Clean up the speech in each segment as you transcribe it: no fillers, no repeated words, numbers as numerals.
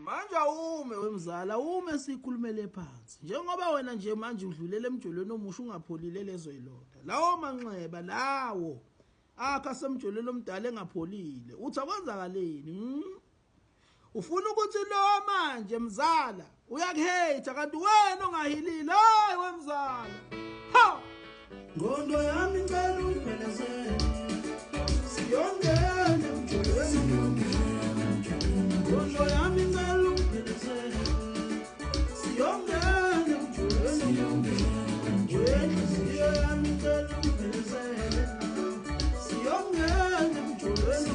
Manje awume wemzala, ume sikhulumele phansi. Njengoba wena nje manje udlulele emjolweni omusha ungapholile lezo iloda. Lawo manxeba lawo akha semjolweni omdala engapholile. Uthi akwenzakaleni? Ufuna ukuthi lo manje mzala uyakuhate kanti wena ongahilile. Hayi wemzala. Ha! Ngondo yami ngicela ungiphelezele. Siyongena emjolweni. Ngondo yami ngicela ungiphelezele. Siyongena emjolweni. Inhliziyo yami ngicela ungiphelezele. Siyongena emjolweni.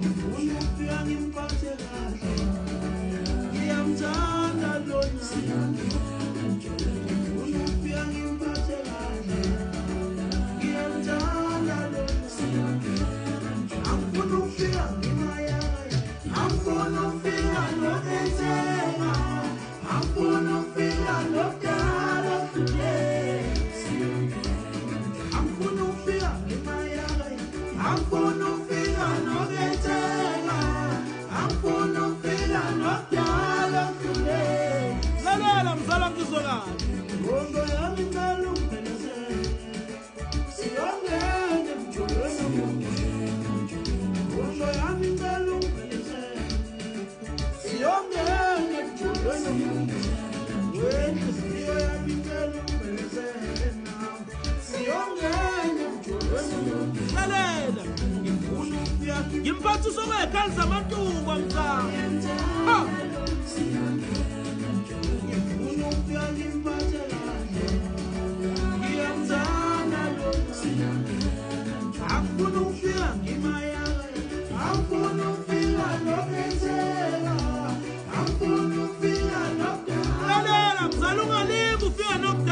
Ufuna ukufika ngimphathe kahle. Ngiyamthanda lona. Ufuna ukufika ngimphathe kahle. Ngiyamthanda lona. Angifuna ukufika ngimayaya. Angifuna ukufika nokwenzeka. Angifuna ukufika nokudala today. Angifuna ukufika ngimayaya. Angifuna ukufika nokwenzeka. Angifuna ukufika nokudala today. Lalela mzala ngizolala. Ngondo yami ngicela ungiphelezele. Siyongena emjolweni. Ngondo yami ngicela ungiphelezele. Siyongena emjolweni. Inhliziyo yami ngicela ungiphelezele nawe. Siyongena emjolweni. Lalela ngifuna ukufika ngimphathe usokwekhali zamantungu mzala. Ha! Ngifuna ukufika ngimphathe kahle. Ngiyamthanda lona. Angifuna ukufika ngimayaya. Angifuna ukufika nokwenzeka. Angifuna ukufika nokudala. Lalela mzala ungalimi ufika nokudala.